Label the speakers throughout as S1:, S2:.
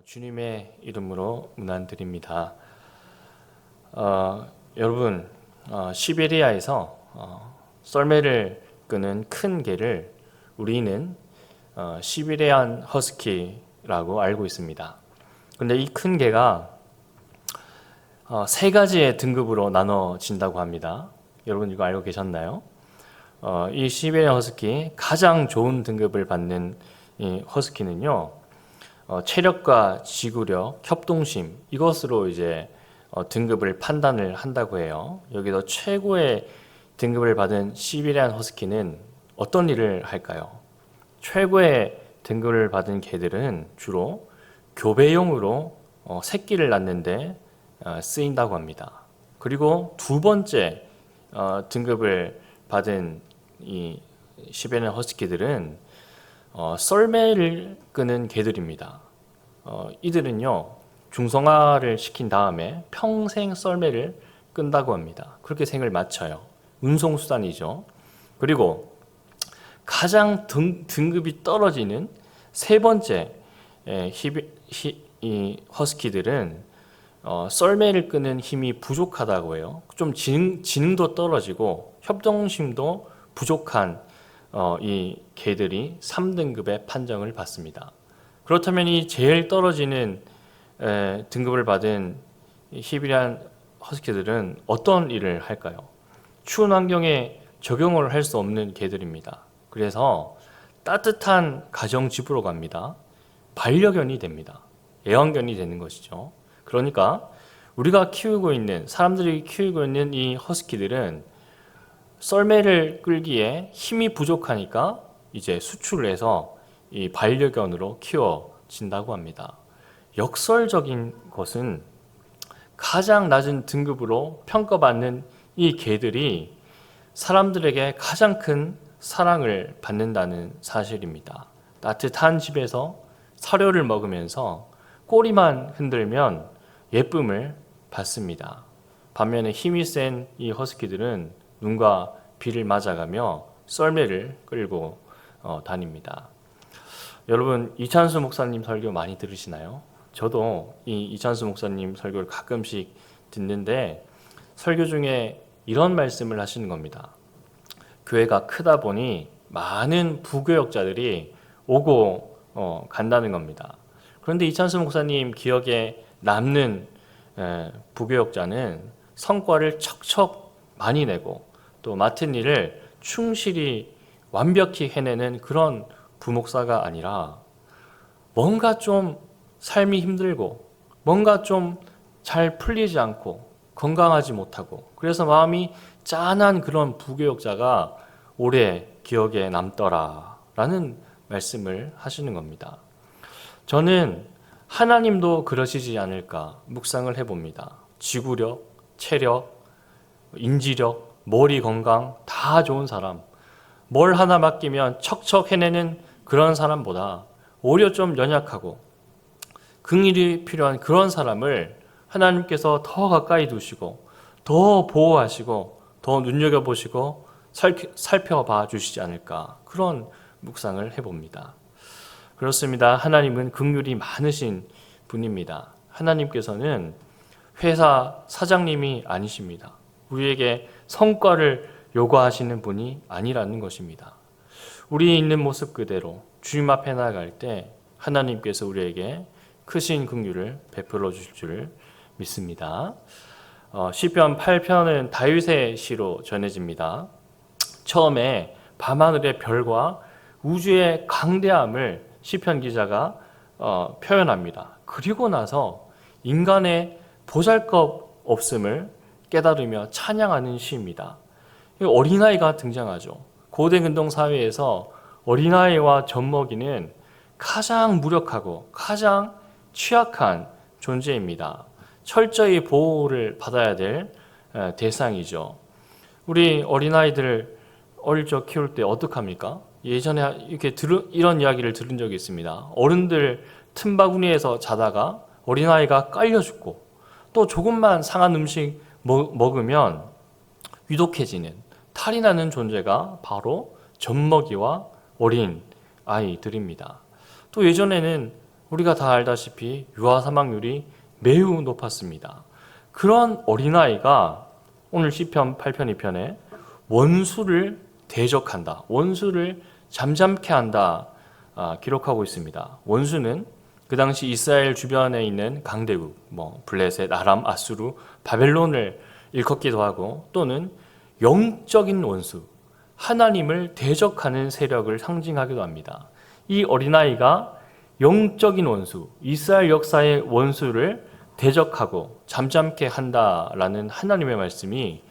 S1: 주님의 이름으로 문안드립니다. 여러분, 시베리아에서 썰매를 끄는 큰 개를 우리는 시베리안 허스키라고 알고 있습니다. 근데 이 큰 개가 세 가지의 등급으로 나눠진다고 합니다. 여러분 이거 알고 계셨나요? 이 시베리안 허스키 가장 좋은 등급을 받는 이 허스키는요, 체력과 지구력, 협동심 이것으로 이제 등급을 판단을 한다고 해요. 여기서 최고의 등급을 받은 시베리안 허스키는 어떤 일을 할까요? 최고의 등급을 받은 개들은 주로 교배용으로 새끼를 낳는데 쓰인다고 합니다. 그리고 두 번째 등급을 받은 이 시베리안 허스키들은 썰매를 끄는 개들입니다. 이들은요, 중성화를 시킨 다음에 평생 썰매를 끈다고 합니다. 그렇게 생을 마쳐요. 운송수단이죠. 그리고 가장 등급이 떨어지는 세 번째 이 허스키들은 썰매를 끄는 힘이 부족하다고 해요. 좀 지능도 떨어지고 협동심도 부족한 이 개들이 3등급의 판정을 받습니다. 그렇다면 이 제일 떨어지는 등급을 받은 시베리안 허스키들은 어떤 일을 할까요? 추운 환경에 적용을 할 수 없는 개들입니다. 그래서 따뜻한 가정집으로 갑니다. 반려견이 됩니다. 애완견이 되는 것이죠. 그러니까 우리가 키우고 있는, 사람들이 키우고 있는 이 허스키들은 썰매를 끌기에 힘이 부족하니까 이제 수출을 해서 이 반려견으로 키워진다고 합니다. 역설적인 것은 가장 낮은 등급으로 평가받는 이 개들이 사람들에게 가장 큰 사랑을 받는다는 사실입니다. 따뜻한 집에서 사료를 먹으면서 꼬리만 흔들면 예쁨을 받습니다. 반면에 힘이 센 이 허스키들은 눈과 비를 맞아가며 썰매를 끌고 다닙니다. 여러분, 이찬수 목사님 설교 많이 들으시나요? 저도 이 이찬수 목사님 설교를 가끔씩 듣는데 설교 중에 이런 말씀을 하시는 겁니다. 교회가 크다 보니 많은 부교역자들이 오고 간다는 겁니다. 그런데 이찬수 목사님 기억에 남는 부교역자는 성과를 척척 많이 내고 또 맡은 일을 충실히 완벽히 해내는 그런 부목사가 아니라 뭔가 좀 삶이 힘들고 뭔가 좀 잘 풀리지 않고 건강하지 못하고 그래서 마음이 짠한 그런 부교역자가 오래 기억에 남더라 라는 말씀을 하시는 겁니다. 저는 하나님도 그러시지 않을까 묵상을 해봅니다. 지구력, 체력, 인지력, 머리 건강 다 좋은 사람, 뭘 하나 맡기면 척척 해내는 그런 사람보다 오히려 좀 연약하고 긍휼이 필요한 그런 사람을 하나님께서 더 가까이 두시고 더 보호하시고 더 눈여겨보시고 살펴봐 주시지 않을까 그런 묵상을 해봅니다. 그렇습니다. 하나님은 긍휼이 많으신 분입니다. 하나님께서는 회사 사장님이 아니십니다. 우리에게 성과를 요구하시는 분이 아니라는 것입니다. 우리 있는 모습 그대로 주님 앞에 나아갈 때 하나님께서 우리에게 크신 긍휼을 베풀어 주실 줄 믿습니다. 시편 8편은 다윗의 시로 전해집니다. 처음에 밤하늘의 별과 우주의 강대함을 시편 기자가 표현합니다. 그리고 나서 인간의 보잘것 없음을 깨달으며 찬양하는 시입니다. 어린아이가 등장하죠. 고대 근동 사회에서 어린아이와 젖먹이는 가장 무력하고 가장 취약한 존재입니다. 철저히 보호를 받아야 될 대상이죠. 우리 어린아이들 어릴 적 키울 때 어떡합니까? 예전에 이렇게 이런 이야기를 들은 적이 있습니다. 어른들 틈바구니에서 자다가 어린아이가 깔려 죽고 또 조금만 상한 음식 먹으면 위독해지는 탈이 나는 존재가 바로 젖먹이와 어린 아이들입니다. 또 예전에는 우리가 다 알다시피 유아 사망률이 매우 높았습니다. 그런 어린아이가 오늘 시편 8편 2편에 원수를 대적한다, 원수를 잠잠케 한다 기록하고 있습니다. 원수는 그 당시 이스라엘 주변에 있는 강대국, 블레셋, 아람, 아수르, 바벨론을 일컫기도 하고, 또는 영적인 원수, 하나님을 대적하는 세력을 상징하기도 합니다. 이 어린아이가 영적인 원수, 이스라엘 역사의 원수를 대적하고 잠잠케 한다라는 하나님의 말씀이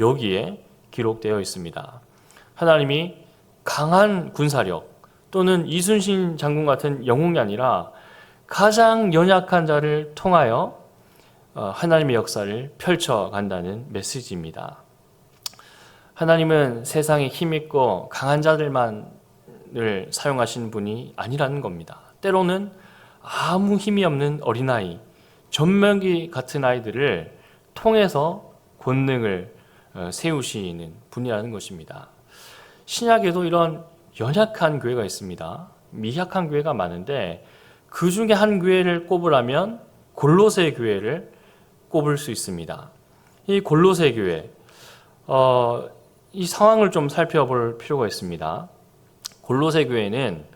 S1: 여기에 기록되어 있습니다. 하나님이 강한 군사력 또는 이순신 장군 같은 영웅이 아니라 가장 연약한 자를 통하여 하나님의 역사를 펼쳐간다는 메시지입니다. 하나님은 세상에 힘있고 강한 자들만을 사용하시는 분이 아니라는 겁니다. 때로는 아무 힘이 없는 어린아이, 젖먹이 같은 아이들을 통해서 권능을 세우시는 분이라는 것입니다. 신약에도 이런 연약한 교회가 있습니다. 미약한 교회가 많은데 그 중에 한 교회를 꼽으라면 골로새 교회를 꼽을 수 있습니다. 이 골로새 교회, 이 상황을 좀 살펴볼 필요가 있습니다. 골로새 교회는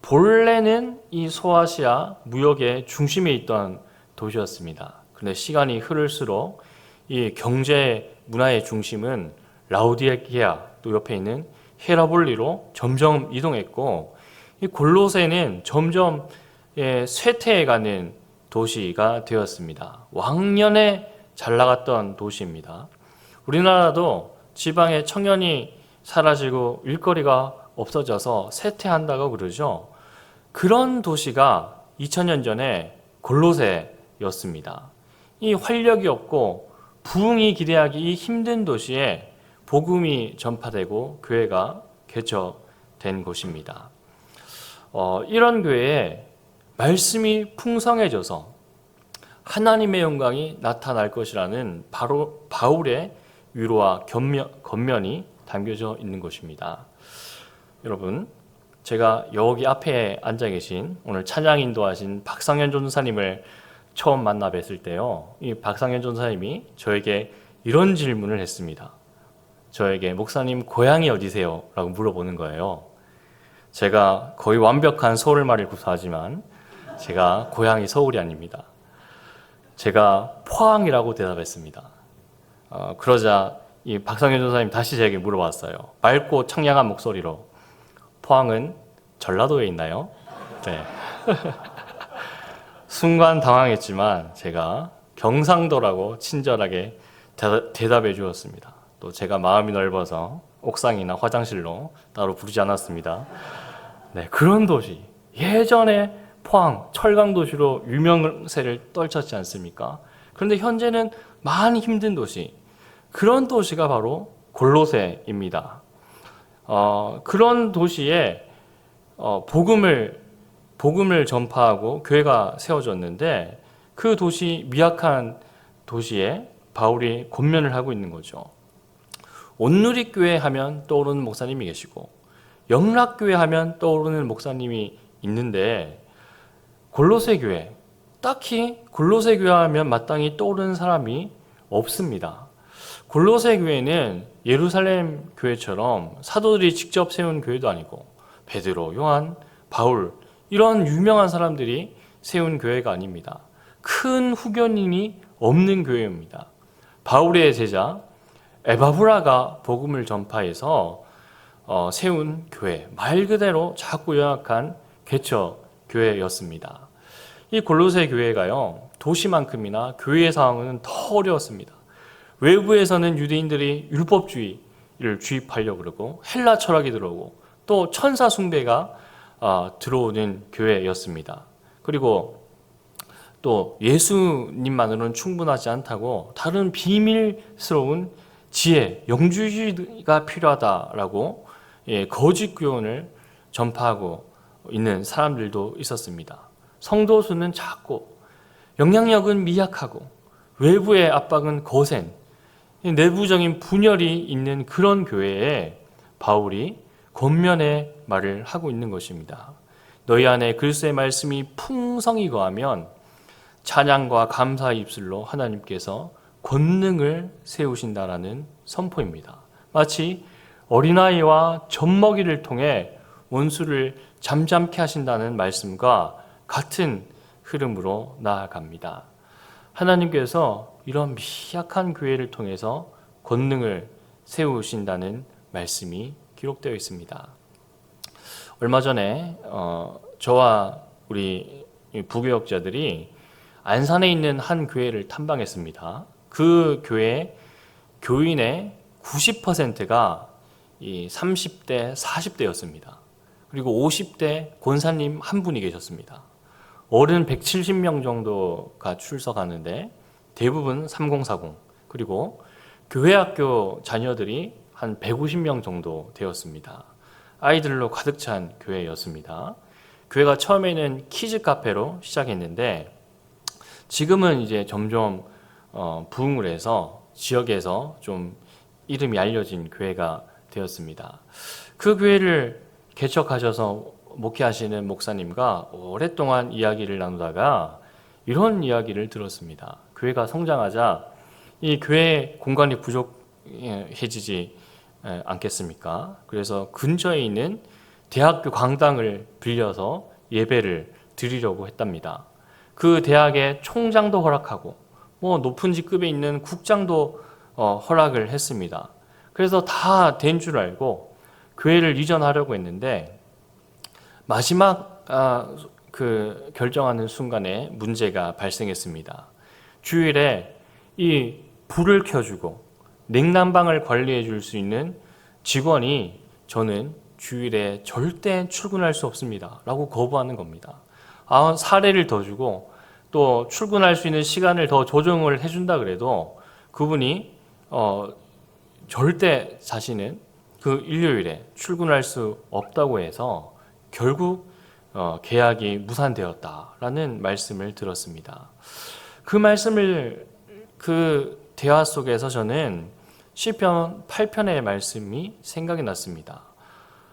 S1: 본래는 이 소아시아 무역의 중심에 있던 도시였습니다. 그런데 시간이 흐를수록 이 경제 문화의 중심은 라우디게아, 또 옆에 있는 헤라볼리로 점점 이동했고, 이 골로새는 점점 쇠퇴해가는 도시가 되었습니다. 왕년에 잘 나갔던 도시입니다. 우리나라도 지방에 청년이 사라지고 일거리가 없어져서 쇠퇴한다고 그러죠. 그런 도시가 2000년 전에 골로새였습니다. 이 활력이 없고 부흥이 기대하기 힘든 도시에 복음이 전파되고 교회가 개척된 곳입니다. 이런 교회에 말씀이 풍성해져서 하나님의 영광이 나타날 것이라는 바로 바울의 위로와 권면이 담겨져 있는 것입니다. 여러분, 제가 여기 앞에 앉아 계신 오늘 찬양 인도하신 박상현 전사님을 처음 만나 뵀을 때요, 이 박상현 전사님이 저에게 이런 질문을 했습니다. 저에게 목사님 고향이 어디세요? 라고 물어보는 거예요. 제가 거의 완벽한 서울말을 구사하지만 제가 고향이 서울이 아닙니다. 제가 포항이라고 대답했습니다. 그러자 이 박상현 전사님 다시 제게 물어봤어요. 맑고 청량한 목소리로, 포항은 전라도에 있나요? 네. 순간 당황했지만 제가 경상도라고 친절하게 대답해 주었습니다. 또 제가 마음이 넓어서 옥상이나 화장실로 따로 부르지 않았습니다. 네, 그런 도시, 예전에 포항, 철강도시로 유명세를 떨쳤지 않습니까? 그런데 현재는 많이 힘든 도시, 그런 도시가 바로 골로새입니다. 그런 도시에 복음을 전파하고 교회가 세워졌는데, 그 도시, 미약한 도시에 바울이 권면을 하고 있는 거죠. 온누리교회 하면 떠오르는 목사님이 계시고, 영락교회 하면 떠오르는 목사님이 있는데, 골로새 교회, 딱히 골로새 교회 하면 마땅히 떠오르는 사람이 없습니다. 골로새 교회는 예루살렘 교회처럼 사도들이 직접 세운 교회도 아니고, 베드로, 요한, 바울, 이런 유명한 사람들이 세운 교회가 아닙니다. 큰 후견인이 없는 교회입니다. 바울의 제자 에바브라가 복음을 전파해서 세운 교회, 말 그대로 작고 연약한 개척 교회였습니다. 이 골로새 교회가요, 도시만큼이나 교회의 상황은 더 어려웠습니다. 외부에서는 유대인들이 율법주의를 주입하려고 그러고, 헬라 철학이 들어오고, 또 천사 숭배가 들어오는 교회였습니다. 그리고 또 예수님만으로는 충분하지 않다고 다른 비밀스러운 지혜, 영주주의가 필요하다라고 거짓 교훈을 전파하고 있는 사람들도 있었습니다. 성도 수는 작고, 영향력은 미약하고, 외부의 압박은 거센, 내부적인 분열이 있는 그런 교회에 바울이 권면의 말을 하고 있는 것입니다. 너희 안에 그리스도의 말씀이 풍성히 거하면 찬양과 감사의 입술로 하나님께서 권능을 세우신다라는 선포입니다. 마치 어린아이와 젖먹이를 통해 원수를 잠잠케 하신다는 말씀과 같은 흐름으로 나아갑니다. 하나님께서 이런 미약한 교회를 통해서 권능을 세우신다는 말씀이 기록되어 있습니다. 얼마 전에 저와 우리 부교역자들이 안산에 있는 한 교회를 탐방했습니다. 그 교회 교인의 90%가 이 30대, 40대였습니다. 그리고 50대 권사님 한 분이 계셨습니다. 어른 170명 정도가 출석하는데 대부분 3040, 그리고 교회학교 자녀들이 한 150명 정도 되었습니다. 아이들로 가득 찬 교회였습니다. 교회가 처음에는 키즈 카페로 시작했는데 지금은 이제 점점 부흥을 해서 지역에서 좀 이름이 알려진 교회가 되었습니다. 그 교회를 개척하셔서 목회하시는 목사님과 오랫동안 이야기를 나누다가 이런 이야기를 들었습니다. 교회가 성장하자 이 교회 공간이 부족해지지 않겠습니까? 그래서 근처에 있는 대학교 광장을 빌려서 예배를 드리려고 했답니다. 그 대학의 총장도 허락하고 높은 직급에 있는 국장도 허락을 했습니다. 그래서 다 된 줄 알고 교회를 이전하려고 했는데 마지막 그 결정하는 순간에 문제가 발생했습니다. 주일에 이 불을 켜주고 냉난방을 관리해 줄 수 있는 직원이 저는 주일에 절대 출근할 수 없습니다 라고 거부하는 겁니다. 사례를 더 주고 또 출근할 수 있는 시간을 더 조정을 해준다 그래도 그분이 절대 자신은 그 일요일에 출근할 수 없다고 해서 결국 계약이 무산되었다라는 말씀을 들었습니다. 그 말씀을 그 대화 속에서 저는 시편 8편의 말씀이 생각이 났습니다.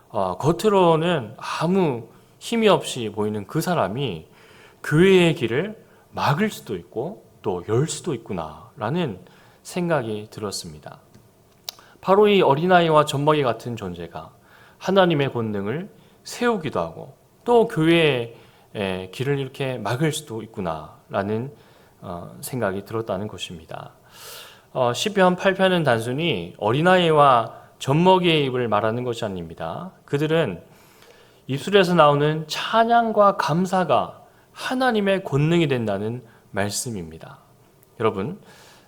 S1: 겉으로는 아무 힘이 없이 보이는 그 사람이 교회의 길을 막을 수도 있고 또 열 수도 있구나라는 생각이 들었습니다. 바로 이 어린아이와 젖먹이 같은 존재가 하나님의 권능을 세우기도 하고 또 교회의 길을 이렇게 막을 수도 있구나라는 생각이 들었다는 것입니다. 시편 8편은 단순히 어린아이와 젖먹이의 입을 말하는 것이 아닙니다. 그들은 입술에서 나오는 찬양과 감사가 하나님의 권능이 된다는 말씀입니다. 여러분,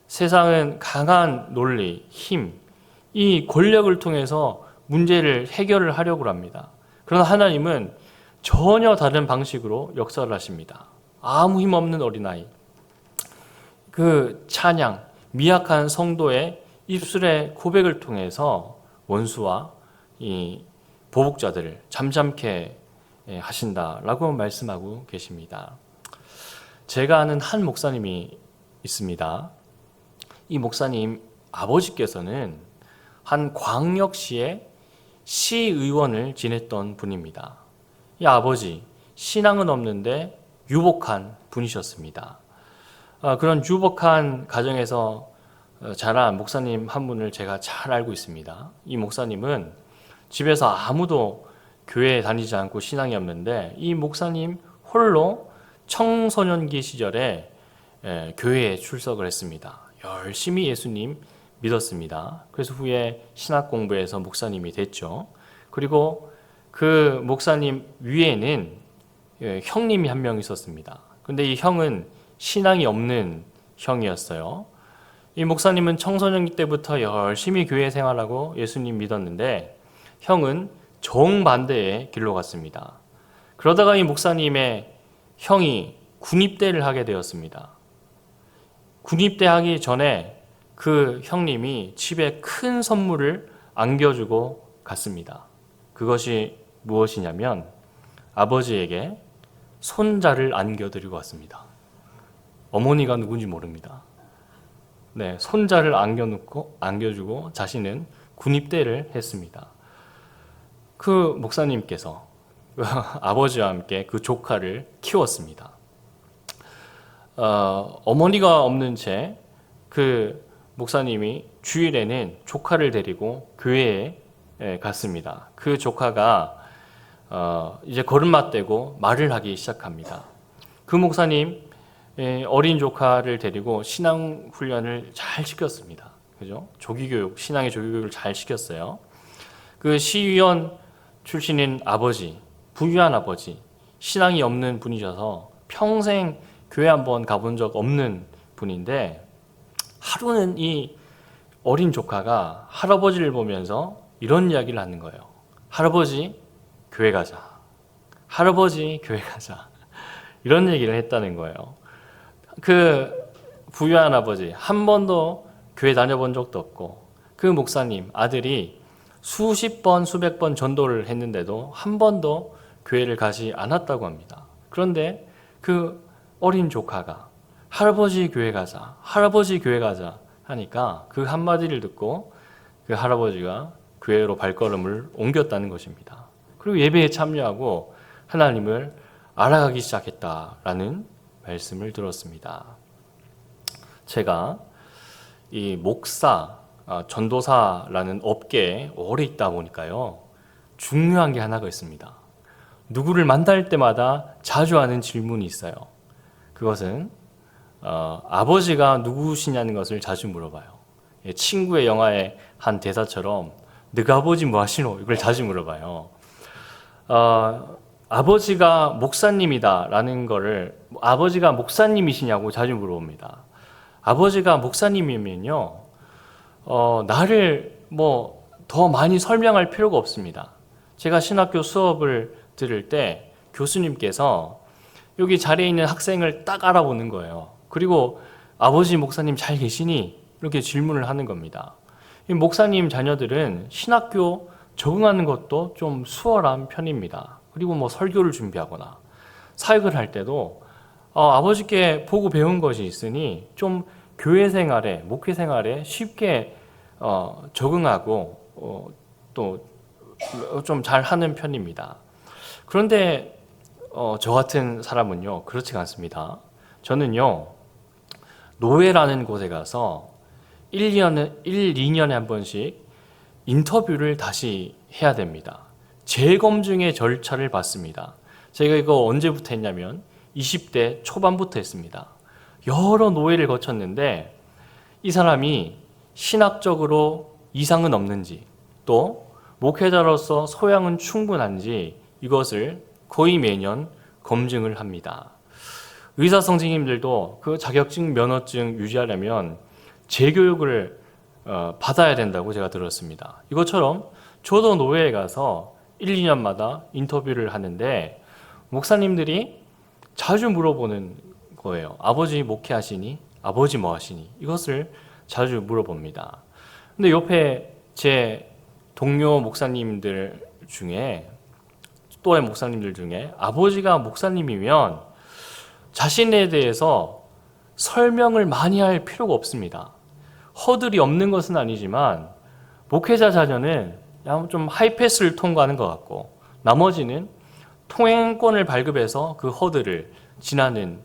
S1: 세상은 강한 논리, 힘, 이 권력을 통해서 문제를 해결을 하려고 합니다. 그러나 하나님은 전혀 다른 방식으로 역사를 하십니다. 아무 힘 없는 어린아이, 그 찬양, 미약한 성도의 입술의 고백을 통해서 원수와 이 보복자들을 잠잠케 하신다라고 말씀하고 계십니다. 제가 아는 한 목사님이 있습니다. 이 목사님 아버지께서는 한 광역시의 시의원을 지냈던 분입니다. 이 아버지, 신앙은 없는데 유복한 분이셨습니다. 그런 유복한 가정에서 자란 목사님 한 분을 제가 잘 알고 있습니다. 이 목사님은 집에서 아무도 교회에 다니지 않고 신앙이 없는데 이 목사님 홀로 청소년기 시절에 교회에 출석을 했습니다. 열심히 예수님 믿었습니다. 그래서 후에 신학 공부해서 목사님이 됐죠. 그리고 그 목사님 위에는 형님이 한 명 있었습니다. 근데 이 형은 신앙이 없는 형이었어요. 이 목사님은 청소년 때부터 열심히 교회 생활하고 예수님 믿었는데 형은 정반대의 길로 갔습니다. 그러다가 이 목사님의 형이 군입대를 하게 되었습니다. 군입대 하기 전에 그 형님이 집에 큰 선물을 안겨주고 갔습니다. 그것이 무엇이냐면 아버지에게 손자를 안겨드리고 왔습니다. 어머니가 누군지 모릅니다. 네, 손자를 안겨주고 자신은 군입대를 했습니다. 그 목사님께서 아버지와 함께 그 조카를 키웠습니다. 어머니가 없는 채 그 목사님이 주일에는 조카를 데리고 교회에 갔습니다. 그 조카가 이제 걸음마 떼고 말을 하기 시작합니다. 그 목사님 어린 조카를 데리고 신앙 훈련을 잘 시켰습니다. 그죠? 조기교육, 신앙의 조기교육을 잘 시켰어요. 그 시의원 출신인 아버지, 부유한 아버지, 신앙이 없는 분이셔서 평생 교회 한번 가본 적 없는 분인데, 하루는 이 어린 조카가 할아버지를 보면서 이런 이야기를 하는 거예요. 할아버지, 교회 가자. 할아버지, 교회 가자. 이런 얘기를 했다는 거예요. 그 부유한 아버지, 한 번도 교회 다녀본 적도 없고, 그 목사님, 아들이 수십 번, 수백 번 전도를 했는데도 한 번도 교회를 가지 않았다고 합니다. 그런데 그 어린 조카가 할아버지 교회 가자, 할아버지 교회 가자 하니까 그 한마디를 듣고 그 할아버지가 교회로 발걸음을 옮겼다는 것입니다. 그리고 예배에 참여하고 하나님을 알아가기 시작했다라는 말씀을 들었습니다. 제가 이 목사, 전도사라는 업계에 오래 있다 보니까요, 중요한 게 하나가 있습니다. 누구를 만날 때마다 자주 하는 질문이 있어요. 그것은 아버지가 누구시냐는 것을 자주 물어봐요. 친구의 영화의 한 대사처럼 너희 아버지 뭐 하시노? 이걸 자주 물어봐요. 아버지가 목사님이다라는 거를, 아버지가 목사님이시냐고 자주 물어봅니다. 아버지가 목사님이면요, 나를 뭐 더 많이 설명할 필요가 없습니다. 제가 신학교 수업을 들을 때 교수님께서 여기 자리에 있는 학생을 딱 알아보는 거예요. 그리고 아버지 목사님 잘 계시니? 이렇게 질문을 하는 겁니다. 이 목사님 자녀들은 신학교 적응하는 것도 좀 수월한 편입니다. 그리고 뭐 설교를 준비하거나 사역을 할 때도 아버지께 보고 배운 것이 있으니 좀 교회 생활에, 목회 생활에 쉽게 적응하고 또 좀 잘하는 편입니다. 그런데 저 같은 사람은요, 그렇지가 않습니다. 저는요, 노회라는 곳에 가서 2년에 한 번씩 인터뷰를 다시 해야 됩니다. 재검증의 절차를 받습니다. 제가 이거 언제부터 했냐면 20대 초반부터 했습니다. 여러 노회를 거쳤는데 이 사람이 신학적으로 이상은 없는지, 또 목회자로서 소양은 충분한지, 이것을 거의 매년 검증을 합니다. 의사 선생님들도 그 자격증, 면허증 유지하려면 재교육을 받아야 된다고 제가 들었습니다. 이것처럼 저도 노회에 가서 1, 2년마다 인터뷰를 하는데 목사님들이 자주 물어보는 거예요. 아버지 목회하시니? 아버지 뭐 하시니? 이것을 자주 물어봅니다. 근데 옆에 제 동료 목사님들 중에, 또래 목사님들 중에 아버지가 목사님이면 자신에 대해서 설명을 많이 할 필요가 없습니다. 허들이 없는 것은 아니지만 목회자 자녀는 좀 하이패스를 통과하는 것 같고 나머지는 통행권을 발급해서 그 허들을 지나는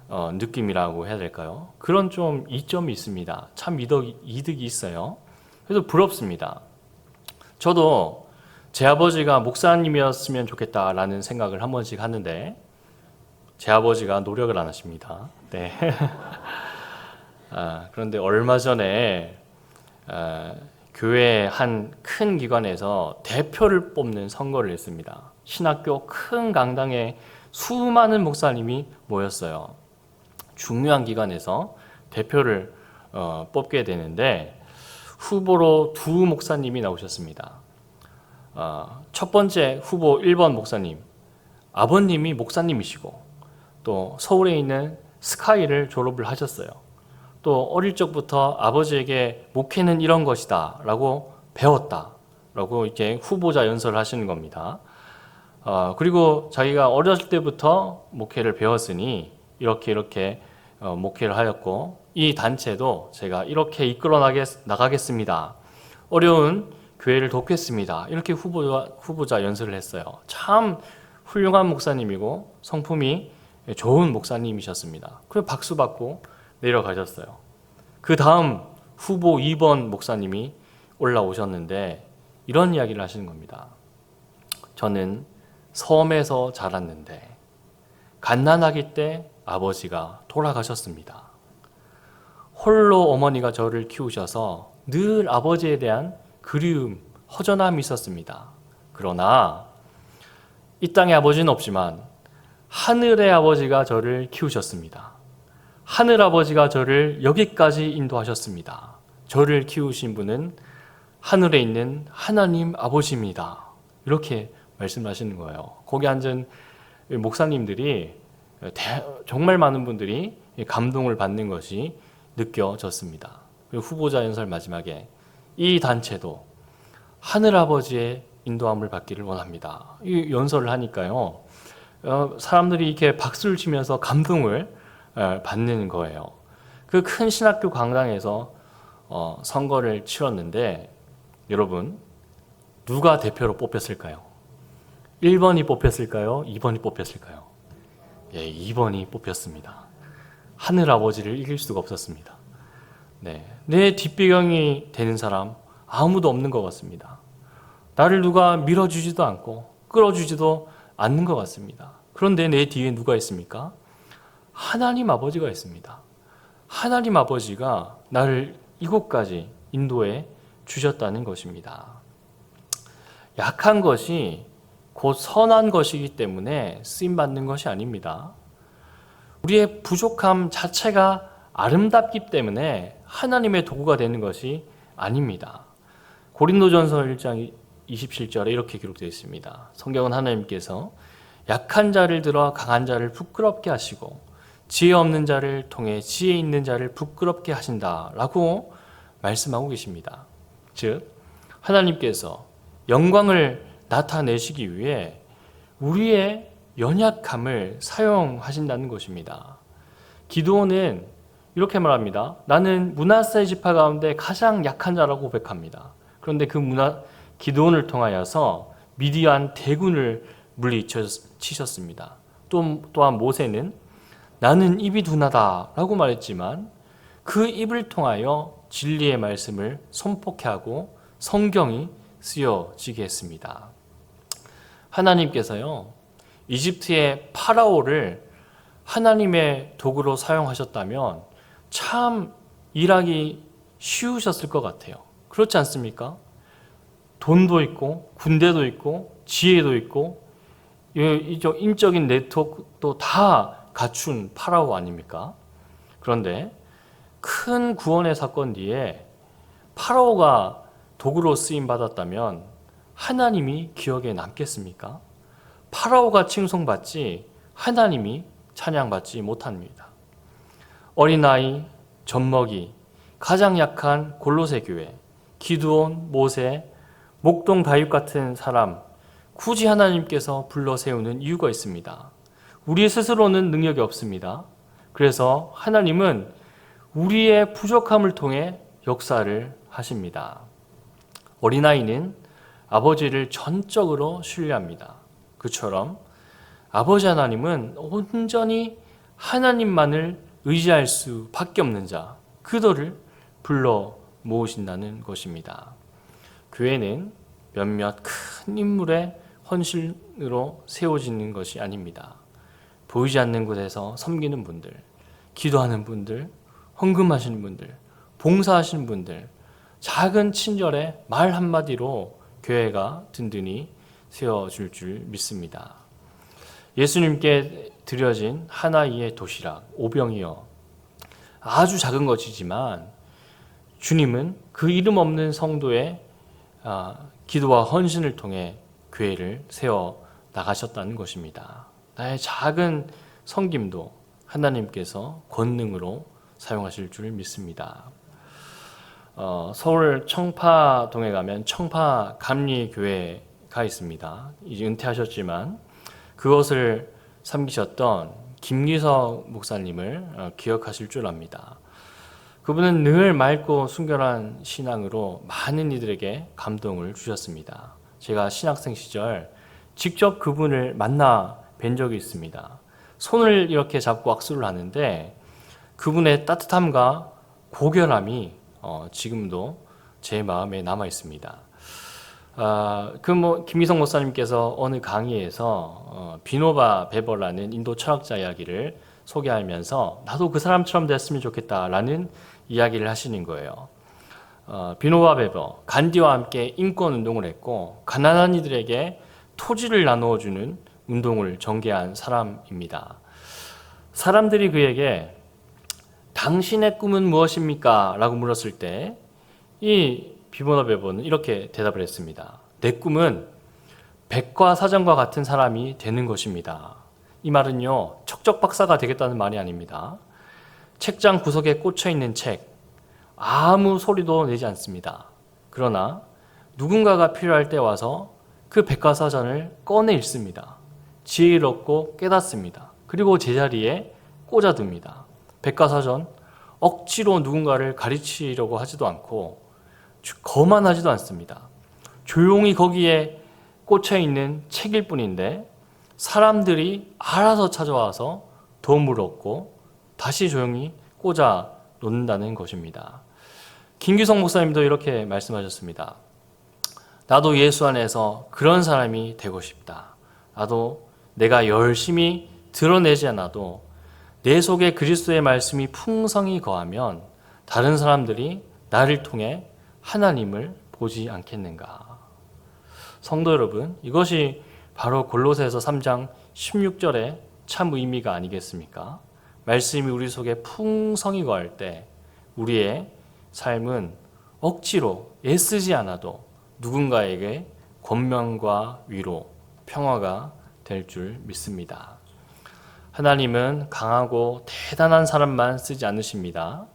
S1: 느낌이라고 해야 될까요? 그런 좀 이점이 있습니다. 참 이득이 있어요. 그래서 부럽습니다. 저도 제 아버지가 목사님이었으면 좋겠다라는 생각을 한 번씩 하는데 제 아버지가 노력을 안 하십니다. 네. 그런데 얼마 전에 교회 한 큰 기관에서 대표를 뽑는 선거를 했습니다. 신학교 큰 강당에 수많은 목사님이 모였어요. 중요한 기관에서 대표를 뽑게 되는데 후보로 두 목사님이 나오셨습니다. 첫 번째 후보 1번 목사님, 아버님이 목사님이시고 또 서울에 있는 스카이를 졸업을 하셨어요. 또 어릴 적부터 아버지에게 목회는 이런 것이다 라고 배웠다 라고 이렇게 후보자 연설을 하시는 겁니다. 그리고 자기가 어렸을 때부터 목회를 배웠으니 이렇게 목회를 하였고 이 단체도 제가 이렇게 이끌어 나가겠습니다. 어려운 교회를 돕겠습니다. 이렇게 후보자 연설을 했어요. 참 훌륭한 목사님이고 성품이 좋은 목사님이셨습니다. 그래서 박수 받고 내려가셨어요. 그 다음 후보 2번 목사님이 올라오셨는데 이런 이야기를 하시는 겁니다. 저는 섬에서 자랐는데 갓난아기 때 아버지가 돌아가셨습니다. 홀로 어머니가 저를 키우셔서 늘 아버지에 대한 그리움, 허전함이 있었습니다. 그러나 이 땅의 아버지는 없지만 하늘의 아버지가 저를 키우셨습니다. 하늘 아버지가 저를 여기까지 인도하셨습니다. 저를 키우신 분은 하늘에 있는 하나님 아버지입니다. 이렇게 말씀하시는 거예요. 거기 앉은 목사님들이 정말 많은 분들이 감동을 받는 것이 느껴졌습니다. 그리고 후보자 연설 마지막에 이 단체도 하늘아버지의 인도함을 받기를 원합니다. 이 연설을 하니까요. 사람들이 이렇게 박수를 치면서 감동을 받는 거예요. 그 큰 신학교 강당에서 선거를 치렀는데 여러분 누가 대표로 뽑혔을까요? 1번이 뽑혔을까요? 2번이 뽑혔을까요? 예, 2번이 뽑혔습니다. 하늘아버지를 이길 수가 없었습니다. 네, 내 뒷배경이 되는 사람 아무도 없는 것 같습니다. 나를 누가 밀어주지도 않고 끌어주지도 않는 것 같습니다. 그런데 내 뒤에 누가 있습니까? 하나님 아버지가 있습니다. 하나님 아버지가 나를 이곳까지 인도해 주셨다는 것입니다. 약한 것이 곧 선한 것이기 때문에 쓰임받는 것이 아닙니다. 우리의 부족함 자체가 아름답기 때문에 하나님의 도구가 되는 것이 아닙니다. 고린도전서 1장 27절에 이렇게 기록되어 있습니다. 성경은 하나님께서 약한 자를 들어 강한 자를 부끄럽게 하시고 지혜 없는 자를 통해 지혜 있는 자를 부끄럽게 하신다라고 말씀하고 계십니다. 즉 하나님께서 영광을 나타내시기 위해 우리의 연약함을 사용하신다는 것입니다. 기드온은 이렇게 말합니다. 나는 므낫세 지파 가운데 가장 약한 자라고 고백합니다. 그런데 그 기드온을 통하여서 미디안 대군을 물리치셨습니다. 또한 모세는 나는 입이 둔하다라고 말했지만 그 입을 통하여 진리의 말씀을 선포케 하고 성경이 쓰여지게 했습니다. 하나님께서요, 이집트의 파라오를 하나님의 도구로 사용하셨다면 참 일하기 쉬우셨을 것 같아요. 그렇지 않습니까? 돈도 있고 군대도 있고 지혜도 있고 인적인 네트워크도 다 갖춘 파라오 아닙니까? 그런데 큰 구원의 사건 뒤에 파라오가 도구로 쓰임 받았다면 하나님이 기억에 남겠습니까? 파라오가 칭송받지 하나님이 찬양받지 못합니다. 어린아이, 젖먹이, 가장 약한 골로새 교회, 기드온, 모세, 목동 다윗 같은 사람 굳이 하나님께서 불러 세우는 이유가 있습니다. 우리 스스로는 능력이 없습니다. 그래서 하나님은 우리의 부족함을 통해 역사를 하십니다. 어린아이는 아버지를 전적으로 신뢰합니다. 그처럼 아버지 하나님은 온전히 하나님만을 의지할 수밖에 없는 자, 그들을 불러 모으신다는 것입니다. 교회는 몇몇 큰 인물의 헌신으로 세워지는 것이 아닙니다. 보이지 않는 곳에서 섬기는 분들, 기도하는 분들, 헌금하시는 분들, 봉사하시는 분들, 작은 친절의 말 한마디로 교회가 든든히 세워줄 줄 믿습니다. 예수님께 드려진 하나이의 도시락, 오병이어 아주 작은 것이지만 주님은 그 이름 없는 성도의 기도와 헌신을 통해 교회를 세워 나가셨다는 것입니다. 나의 작은 섬김도 하나님께서 권능으로 사용하실 줄 믿습니다. 서울 청파동에 가면 청파 감리교회가 있습니다. 이제 은퇴하셨지만 그것을 섬기셨던 김기석 목사님을 기억하실 줄 압니다. 그분은 늘 맑고 순결한 신앙으로 많은 이들에게 감동을 주셨습니다. 제가 신학생 시절 직접 그분을 만나 뵌 적이 있습니다. 손을 이렇게 잡고 악수를 하는데 그분의 따뜻함과 고결함이 지금도 제 마음에 남아 있습니다. 김미성 목사님께서 어느 강의에서 비노바 베버라는 인도 철학자 이야기를 소개하면서 나도 그 사람처럼 됐으면 좋겠다라는 이야기를 하시는 거예요. 비노바 베버, 간디와 함께 인권 운동을 했고 가난한 이들에게 토지를 나누어주는 운동을 전개한 사람입니다. 사람들이 그에게 당신의 꿈은 무엇입니까? 라고 물었을 때 이 비노바 베버는 이렇게 대답을 했습니다. 내 꿈은 백과사전과 같은 사람이 되는 것입니다. 이 말은요, 척척 박사가 되겠다는 말이 아닙니다. 책장 구석에 꽂혀 있는 책, 아무 소리도 내지 않습니다. 그러나 누군가가 필요할 때 와서 그 백과사전을 꺼내 읽습니다. 지혜를 얻고 깨닫습니다. 그리고 제자리에 꽂아둡니다. 백과사전, 억지로 누군가를 가르치려고 하지도 않고 거만하지도 않습니다. 조용히 거기에 꽂혀있는 책일 뿐인데 사람들이 알아서 찾아와서 도움을 얻고 다시 조용히 꽂아 놓는다는 것입니다. 김규성 목사님도 이렇게 말씀하셨습니다. 나도 예수 안에서 그런 사람이 되고 싶다. 나도 내가 열심히 드러내지 않아도 내 속에 그리스도의 말씀이 풍성히 거하면 다른 사람들이 나를 통해 하나님을 보지 않겠는가. 성도 여러분, 이것이 바로 골로새서 3장 16절의 참 의미가 아니겠습니까? 말씀이 우리 속에 풍성히 거할 때 우리의 삶은 억지로 애쓰지 않아도 누군가에게 권면과 위로, 평화가 될 줄 믿습니다. 하나님은 강하고 대단한 사람만 쓰지 않으십니다.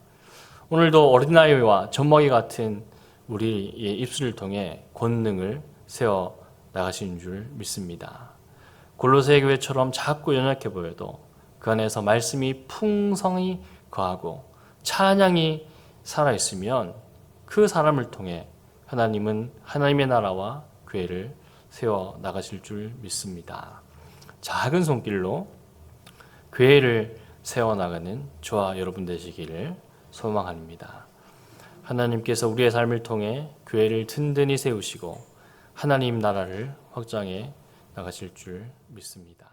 S1: 오늘도 어린아이와 젖먹이 같은 우리의 입술을 통해 권능을 세워 나가시는 줄 믿습니다. 골로새 교회처럼 작고 연약해 보여도 그 안에서 말씀이 풍성히 거하고 찬양이 살아있으면 그 사람을 통해 하나님은 하나님의 나라와 교회를 세워 나가실 줄 믿습니다. 작은 손길로 교회를 세워나가는 저와 여러분 되시기를 소망합니다. 하나님께서 우리의 삶을 통해 교회를 든든히 세우시고 하나님 나라를 확장해 나가실 줄 믿습니다.